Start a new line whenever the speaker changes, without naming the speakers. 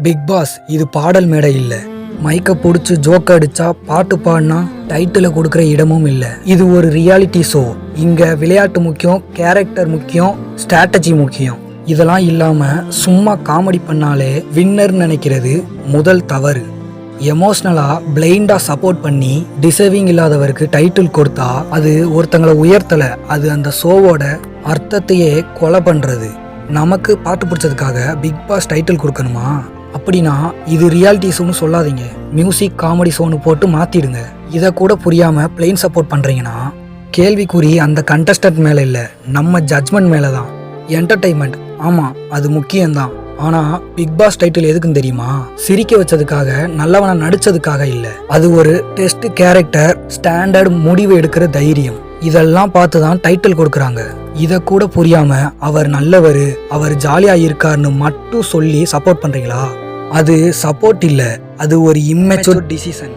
Big pass இது பாடல் மேடை இல்ல. மைக்க புடிச்சு ஜோக் அடிச்சா பாட்டு பாடினா டைட்டில கொடுக்கற இடமும் இல்ல. இது ஒரு ரியாலிட்டி ஷோ. இங்க விளையாட்டு முக்கியம், கேரக்டர் முக்கியம், ஸ்ட்ராட்டஜி முக்கியம். இதெல்லாம் இல்லாம சும்மா காமெடி பண்ணாலே வின்னர் நினைக்கிறது முதல் தவறு. எமோஷனலா பிளைண்டா சப்போர்ட் பண்ணி டிசர்விங் இல்லாதவருக்கு டைட்டில் கொடுத்தா அது ஒருத்தங்களை உயர்த்தல, அது அந்த ஷோவோட அர்த்தத்தையே கொலை பண்றது. நமக்கு பாட்டு பிடிச்சதுக்காக பிக் பாஸ் டைட்டில் கொடுக்கணுமா? அப்படின்னா இது ரியாலிட்டி ஷோன்னு சொல்லாதீங்க, மியூசிக் காமெடி ஷோன்னு போட்டு மாத்திடுங்க. இதை கூட புரியாம பிளெயின் சப்போர்ட் பண்றீங்கன்னா கேள்விக்குறி அந்த கண்டஸ்டன்ட் மேல இல்ல, நம்ம ஜட்ஜ்மெண்ட் மேலதான். என்டர்டைன்மெண்ட் ஆமா அது முக்கியம்தான், ஆனா பிக் பாஸ் டைட்டில் எதுக்குன்னு தெரியுமா? சிரிக்க வச்சதுக்காக, நல்லவனா நடிச்சதுக்காக இல்ல. அது ஒரு டெஸ்ட் கேரக்டர், ஸ்டாண்டர்ட் முடிவு எடுக்கிற தைரியம். இதெல்லாம் பார்த்துதான் டைட்டில் கொடுக்கறாங்க. இத கூட புரியாம அவர் நல்லவரு, அவர் ஜாலியா இருக்காருன்னு மட்டும் சொல்லி சப்போர்ட் பண்றீங்களா? அது சப்போர்ட் இல்ல, அது ஒரு இம்மெச்சூர் டிசிஷன்.